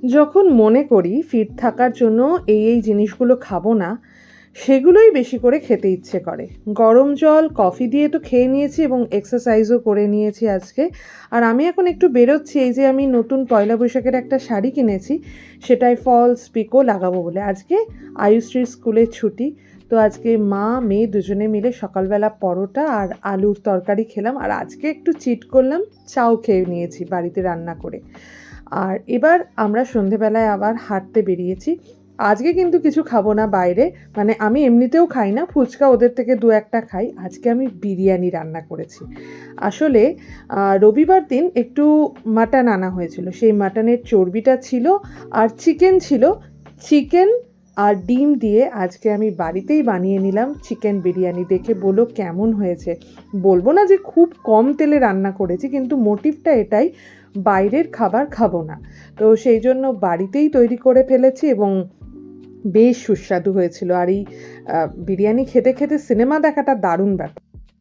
যখন মনে করি ফিট থাকার জন্য এই জিনিসগুলো খাবো না, সেগুলোই বেশি করে খেতে ইচ্ছে করে। গরম জল কফি দিয়ে তো খেয়ে নিয়েছি এবং এক্সারসাইজও করে নিয়েছি আজকে। আর আমি এখন একটু বেরোচ্ছি, এই যে আমি নতুন পয়লা বৈশাখের একটা শাড়ি কিনেছি, সেটায় ফলস পিকো লাগাবো বলে। আজকে আয়ুশ্রীর স্কুলের ছুটি, তো আজকে মা মেয়ে দুজনে মিলে সকালবেলা পরোটা আর আলুর তরকারি খেলাম। আর আজকে একটু চিট করলাম, চাও খেয়ে নিয়েছি বাড়িতে রান্না করে। আর এবার আমরা সন্ধেবেলায় আবার হাঁটতে বেরিয়েছি। আজকে কিন্তু কিছু খাবো না বাইরে, মানে আমি এমনিতেও খাই না, ফুচকা ওদের থেকে দু একটা খাই। আজকে আমি বিরিয়ানি রান্না করেছি। আসলে রবিবার দিন একটু মাটন আনা হয়েছিল, সেই মাটনের চর্বিটা ছিল আর চিকেন ছিল। চিকেন আর ডিম দিয়ে আজকে আমি বাড়িতেই বানিয়ে নিলাম চিকেন বিরিয়ানি। দেখে বলো কেমন হয়েছে। বলবো না যে খুব কম তেলে রান্না করেছি, কিন্তু মোটিভটা এটাই, বাইরের খাবার খাবো না। তো সেই জন্য বাড়িতেই তৈরি করে ফেলেছি এবং বেশ সুস্বাদু হয়েছিল। আর এই বিরিয়ানি খেতে খেতে সিনেমা দেখাটা দারুণ ব্যাপার।